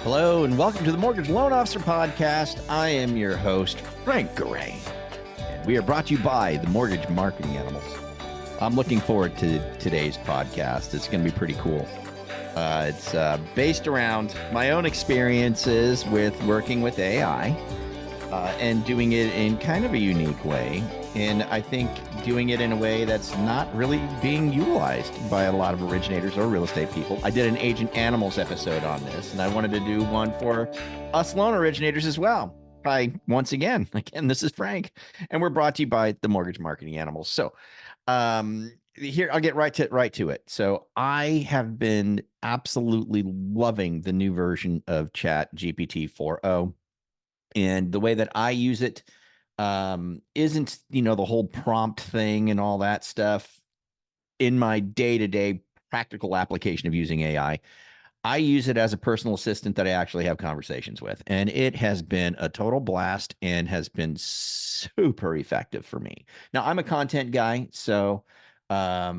Hello and welcome to the Mortgage Loan Officer Podcast. I am your host, Frank Garay, and we are brought to you by the Mortgage Marketing Animals. I'm looking forward to today's podcast. It's going to be pretty cool. It's based around my own experiences with working with AI and doing it in kind of a unique way. And I think doing it in a way that's not really being utilized by a lot of originators or real estate people. I did an Agent Animals episode on this, and I wanted to do one for us loan originators as well. Once again, this is Frank, and we're brought to you by the Mortgage Marketing Animals. So here, I'll get right to it. So I have been absolutely loving the new version of Chat GPT 4.0, and the way that I use it isn't, the whole prompt thing and all that stuff. In my day-to-day practical application of using AI, I use it as a personal assistant that I actually have conversations with, and it has been a total blast and has been super effective for me. Now, I'm a content guy, so I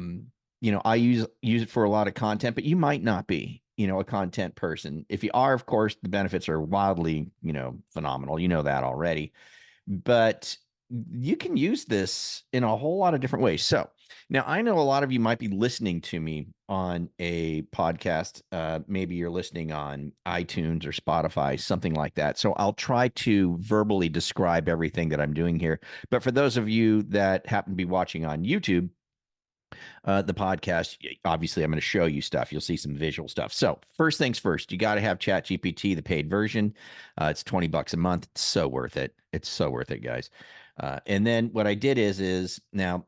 use it for a lot of content, but you might not be, a content person. If you are, of course, the benefits are wildly, phenomenal. You know that already. But you can use this in a whole lot of different ways. So now I know a lot of you might be listening to me on a podcast. Maybe you're listening on iTunes or Spotify, something like that. So I'll try to verbally describe everything that I'm doing here. But for those of you that happen to be watching on YouTube, the podcast, obviously I'm going to show you stuff. You'll see some visual stuff. So first things first, you got to have ChatGPT, the paid version. It's $20 a month. It's so worth it. It's so worth it, guys. And then what I did is now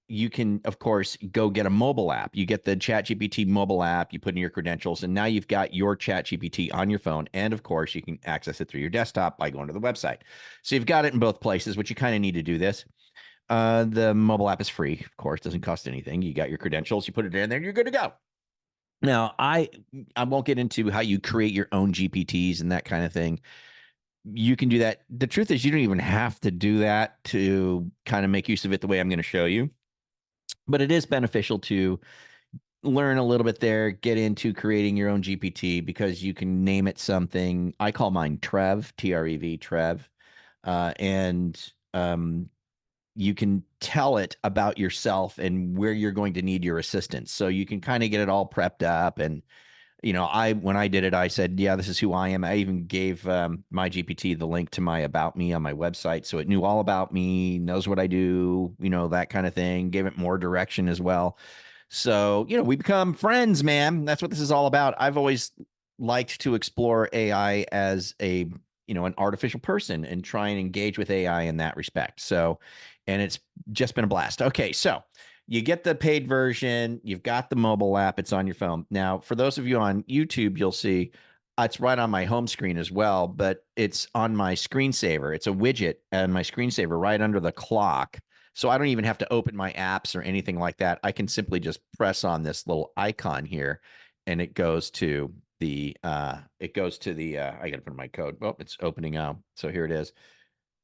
you can, of course, go get a mobile app. You get the ChatGPT mobile app, you put in your credentials, and now you've got your ChatGPT on your phone. And of course, you can access it through your desktop by going to the website. So you've got it in both places, which you kind of need to do this. The mobile app is free, of course, doesn't cost anything. You got your credentials, you put it in there, you're good to go. Now, I won't get into how you create your own GPTs and that kind of thing. You can do that. The truth is, you don't even have to do that to kind of make use of it the way I'm going to show you. But it is beneficial to learn a little bit there, get into creating your own GPT, because you can name it something. I call mine Trev, T-R-E-V, Trev. You can tell it about yourself and where you're going to need your assistance. So you can kind of get it all prepped up. And, when I did it, I said, yeah, this is who I am. I even gave my GPT the link to my About Me on my website. So it knew all about me, knows what I do, that kind of thing. Gave it more direction as well. So, we become friends, man. That's what this is all about. I've always liked to explore AI as an artificial person and try and engage with AI in that respect. So, and it's just been a blast. Okay, so you get the paid version, you've got the mobile app, it's on your phone. Now, for those of you on YouTube, you'll see it's right on my home screen as well, but it's on my screensaver. It's a widget and my screensaver right under the clock. So I don't even have to open my apps or anything like that. I can simply just press on this little icon here and it goes to the I gotta put in my code. Oh, it's opening now. So here it is.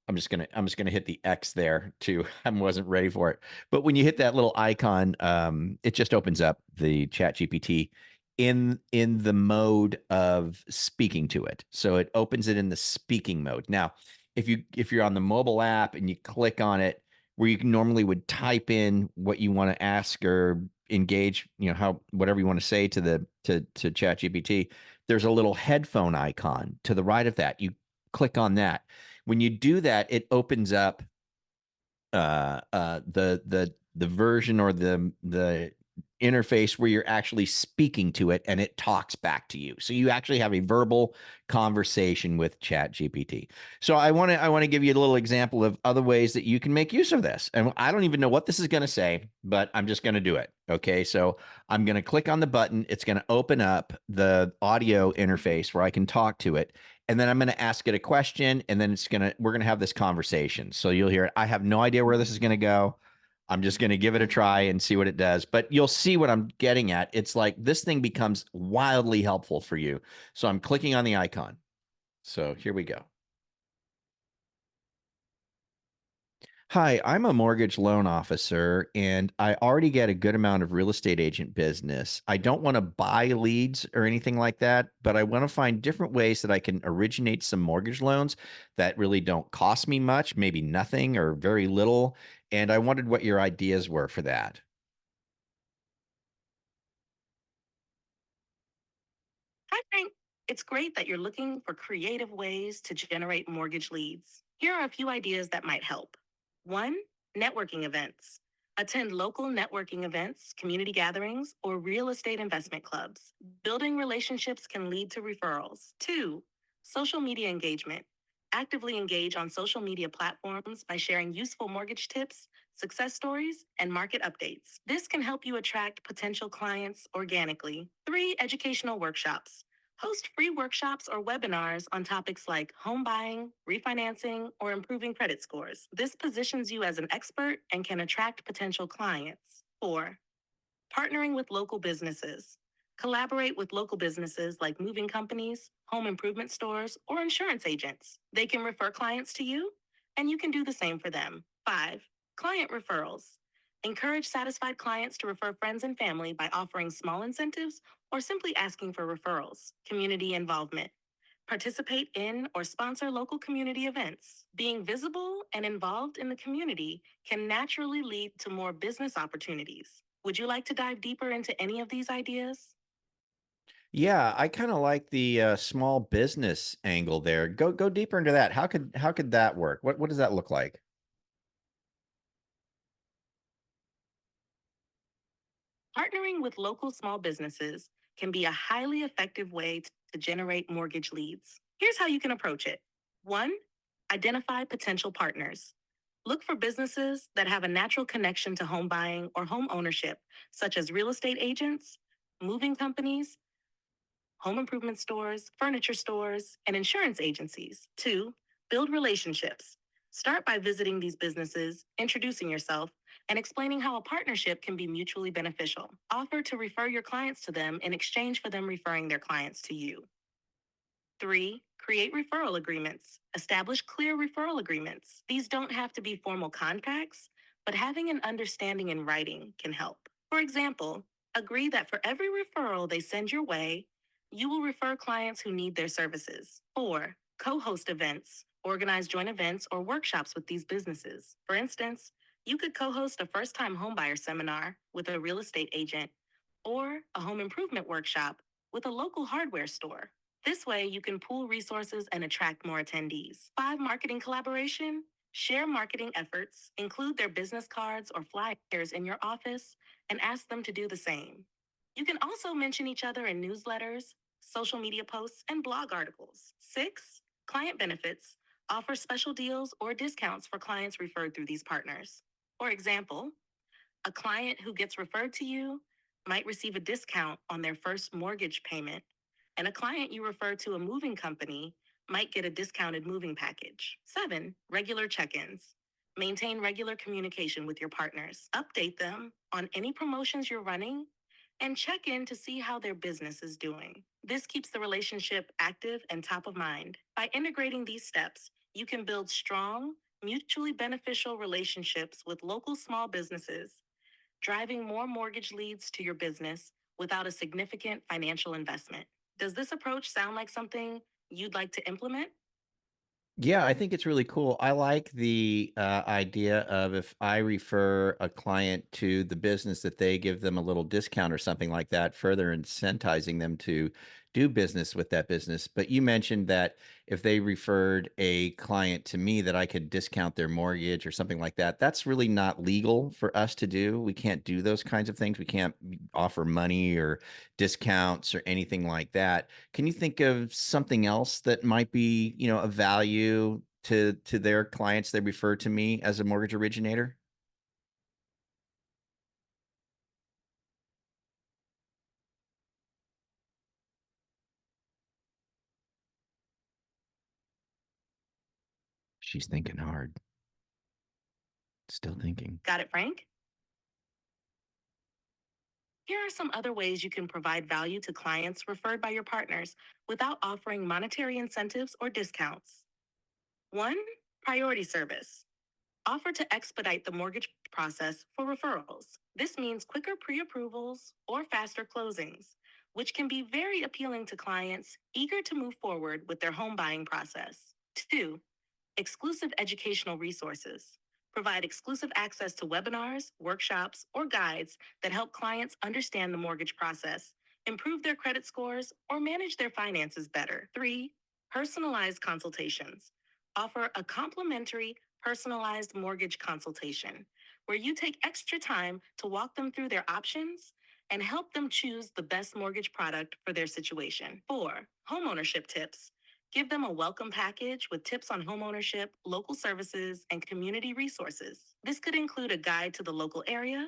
I'm just gonna hit the X there too. I wasn't ready for it. But when you hit that little icon, it just opens up the Chat GPT in the mode of speaking to it. So it opens it in the speaking mode. Now, if you're on the mobile app and you click on it, where you normally would type in what you want to ask or engage, whatever you want to say to Chat GPT, there's a little headphone icon to the right of that. You click on that. When you do that, it opens up the version or the interface where you're actually speaking to it and it talks back to you. So you actually have a verbal conversation with Chat GPT. So I want to give you a little example of other ways that you can make use of this. And I don't even know what this is going to say, but I'm just going to do it. Okay. So I'm going to click on the button. It's going to open up the audio interface where I can talk to it. And then I'm going to ask it a question, and then we're going to have this conversation. So you'll hear it. I have no idea where this is going to go. I'm just going to give it a try and see what it does. But you'll see what I'm getting at. It's like this thing becomes wildly helpful for you. So I'm clicking on the icon. So here we go. Hi, I'm a mortgage loan officer and I already get a good amount of real estate agent business. I don't want to buy leads or anything like that, but I want to find different ways that I can originate some mortgage loans that really don't cost me much, maybe nothing or very little. And I wondered what your ideas were for that. Hi, Frank. It's great that you're looking for creative ways to generate mortgage leads. Here are a few ideas that might help. One, networking events. Attend local networking events, community gatherings, or real estate investment clubs. Building relationships can lead to referrals. Two, social media engagement. Actively engage on social media platforms by sharing useful mortgage tips, success stories, and market updates. This can help you attract potential clients organically. Three, educational workshops. Host free workshops or webinars on topics like home buying, refinancing, or improving credit scores. This positions you as an expert and can attract potential clients. Four, partnering with local businesses. Collaborate with local businesses like moving companies, home improvement stores, or insurance agents. They can refer clients to you, and you can do the same for them. Five, client referrals. Encourage satisfied clients to refer friends and family by offering small incentives or simply asking for referrals. Community involvement. Participate in or sponsor local community events. Being visible and involved in the community can naturally lead to more business opportunities. Would you like to dive deeper into any of these ideas? Yeah, I kind of like the small business angle there. Go deeper into that. How could that work? What does that look like? Partnering with local small businesses can be a highly effective way to generate mortgage leads. Here's how you can approach it. One, identify potential partners. Look for businesses that have a natural connection to home buying or home ownership, such as real estate agents, moving companies, home improvement stores, furniture stores, and insurance agencies. Two, build relationships. Start by visiting these businesses, introducing yourself, and explaining how a partnership can be mutually beneficial. Offer to refer your clients to them in exchange for them referring their clients to you. Three, create referral agreements. Establish clear referral agreements. These don't have to be formal contracts, but having an understanding in writing can help. For example, agree that for every referral they send your way, you will refer clients who need their services. Four, co host events. Organize joint events or workshops with these businesses. For instance, you could co host a first time homebuyer seminar with a real estate agent or a home improvement workshop with a local hardware store. This way, you can pool resources and attract more attendees. Five, marketing collaboration. Share marketing efforts, include their business cards or flyers in your office, and ask them to do the same. You can also mention each other in newsletters, social media posts, and blog articles. Six, client benefits. Offer special deals or discounts for clients referred through these partners. For example, a client who gets referred to you might receive a discount on their first mortgage payment, and a client you refer to a moving company might get a discounted moving package. Seven, regular check ins. Maintain regular communication with your partners. Update them on any promotions you're running and check in to see how their business is doing. This keeps the relationship active and top of mind. By integrating these steps, you can build strong, mutually beneficial relationships with local small businesses, driving more mortgage leads to your business without a significant financial investment. Does this approach sound like something you'd like to implement? Yeah, I think it's really cool. I like the idea of if I refer a client to the business that they give them a little discount or something like that, further incentivizing them to do business with that business. But you mentioned that if they referred a client to me, that I could discount their mortgage or something like that. That's really not legal for us to do. We can't do those kinds of things. We can't offer money or discounts or anything like that. Can you think of something else that might be, a value to their clients they refer to me as a mortgage originator? She's thinking hard. Still thinking. Got it, Frank? Here are some other ways you can provide value to clients referred by your partners without offering monetary incentives or discounts. One, priority service. Offer to expedite the mortgage process for referrals. This means quicker pre approvals or faster closings, which can be very appealing to clients eager to move forward with their home buying process. 2. Exclusive educational resources. Provide exclusive access to webinars, workshops, or guides that help clients understand the mortgage process, improve their credit scores, or manage their finances better. 3. Personalized consultations. Offer a complimentary, personalized mortgage consultation where you take extra time to walk them through their options and help them choose the best mortgage product for their situation. 4. Homeownership tips. Give them a welcome package with tips on homeownership, local services, and community resources. This could include a guide to the local area,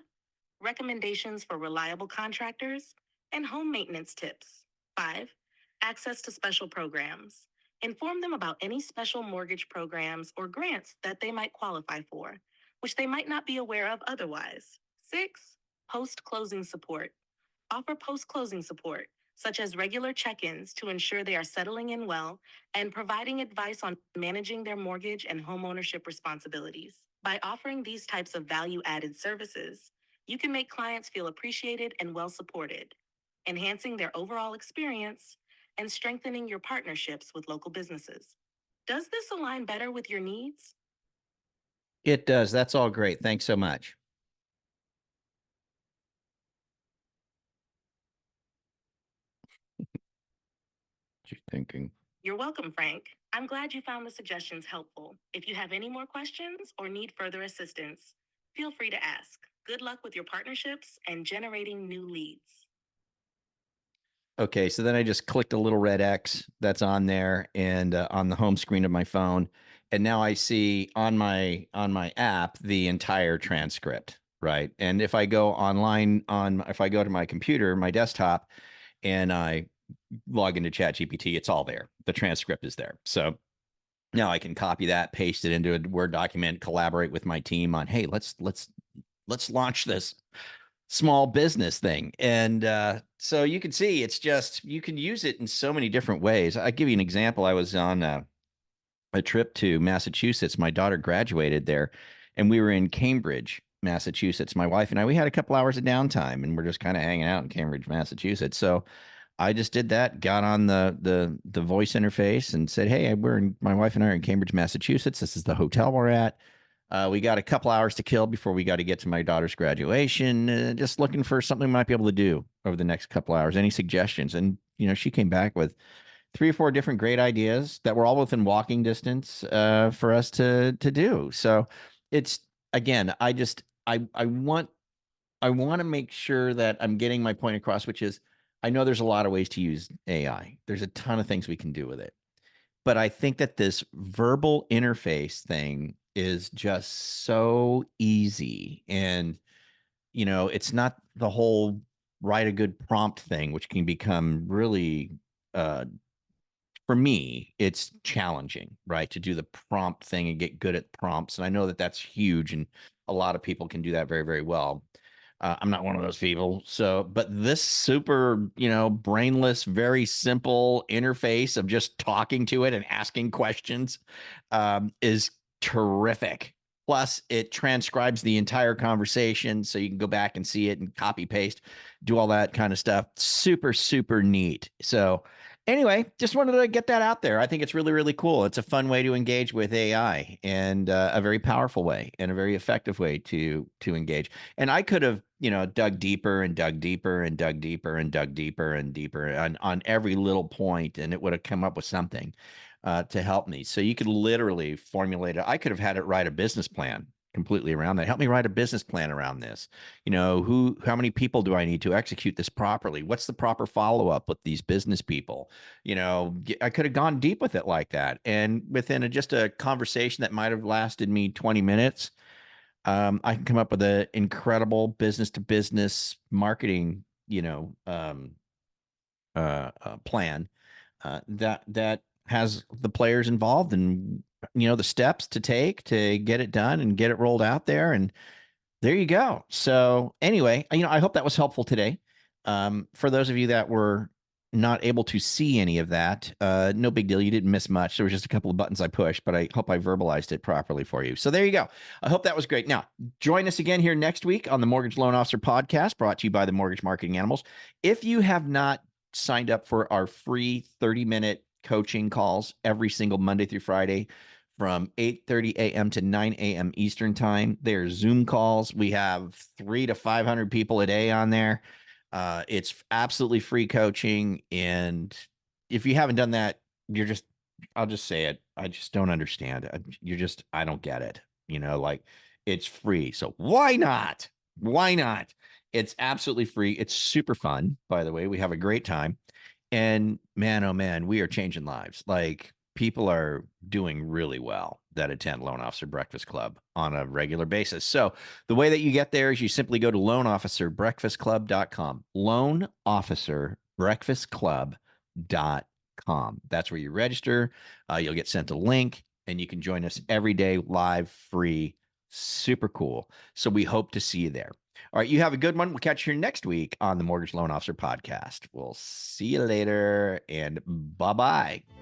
recommendations for reliable contractors, and home maintenance tips. 5. Access to special programs. Inform them about any special mortgage programs or grants that they might qualify for, which they might not be aware of otherwise. 6. Post-closing support. Offer post-closing support, such as regular check-ins to ensure they are settling in well and providing advice on managing their mortgage and homeownership responsibilities. By offering these types of value-added services, you can make clients feel appreciated and well supported, enhancing their overall experience and strengthening your partnerships with local businesses. Does this align better with your needs? It does. That's all great. Thanks so much. What you thinking? You're welcome, Frank. I'm glad you found the suggestions helpful. If you have any more questions or need further assistance, feel free to ask. Good luck with your partnerships and generating new leads. Okay, so then I just clicked a little red X that's on there and on the home screen of my phone, and now I see on my app the entire transcript, right? And if I go online if I go to my computer, my desktop, and I log into ChatGPT, it's all there. The transcript is there. So now I can copy that, paste it into a Word document, collaborate with my team on, hey, let's launch this small business thing. And so you can see it's just, you can use it in so many different ways. I'll give you an example. I was on a trip to Massachusetts. My daughter graduated there, and we were in Cambridge, Massachusetts. My wife and I, we had a couple hours of downtime, and we're just kind of hanging out in Cambridge, Massachusetts. So I just did that, got on the voice interface and said, hey, my wife and I are in Cambridge, Massachusetts. This is the hotel we're at. We got a couple hours to kill before we got to get to my daughter's graduation. Just looking for something we might be able to do over the next couple hours. Any suggestions? And, she came back with 3 or 4 different great ideas that were all within walking distance for us to do. So it's, again, I want to make sure that I'm getting my point across, which is I know there's a lot of ways to use AI. There's a ton of things we can do with it. But I think that this verbal interface thing is just so easy. And, it's not the whole write a good prompt thing, which can become really, for me, it's challenging, right? To do the prompt thing and get good at prompts. And I know that that's huge, and a lot of people can do that very, very well. I'm not one of those people. So, but this super, brainless, very simple interface of just talking to it and asking questions is terrific. Plus, it transcribes the entire conversation so you can go back and see it and copy paste, do all that kind of stuff. Super, super neat. So, anyway, just wanted to get that out there. I think it's really, really cool. It's a fun way to engage with AI, and a very powerful way and a very effective way to engage. And I could have, dug deeper and dug deeper and dug deeper and dug deeper and deeper on every little point, and it would have come up with something to help me. So you could literally formulate it. I could have had it write a business plan completely around that. Help me write a business plan around this. How many people do I need to execute this properly? What's the proper follow-up with these business people? I could have gone deep with it like that. And within just a conversation that might have lasted me 20 minutes, I can come up with an incredible business to business marketing, plan that has the players involved and, the steps to take to get it done and get it rolled out there. And there you go. So anyway, I hope that was helpful today. For those of you that were not able to see any of that, no big deal. You didn't miss much. There was just a couple of buttons I pushed, but I hope I verbalized it properly for you. So there you go. I hope that was great. Now, join us again here next week on the Mortgage Loan Officer Podcast, brought to you by the Mortgage Marketing Animals. If you have not signed up for our free 30-minute coaching calls every single Monday through Friday from 8:30 a.m. to 9 a.m. Eastern time, they're Zoom calls. We have 300 to 500 people a day on there. It's absolutely free coaching. And if you haven't done that, I'll just say it. I just don't understand. I don't get it. Like, it's free. So why not? Why not? It's absolutely free. It's super fun, by the way. We have a great time. And man, oh man, we are changing lives. Like, people are doing really well that attend Loan Officer Breakfast Club on a regular basis. So the way that you get there is you simply go to loanofficerbreakfastclub.com. Loanofficerbreakfastclub.com. That's where you register. You'll get sent a link, and you can join us every day live, free. Super cool. So we hope to see you there. All right, you have a good one. We'll catch you here next week on the Mortgage Loan Officer Podcast. We'll see you later, and bye-bye.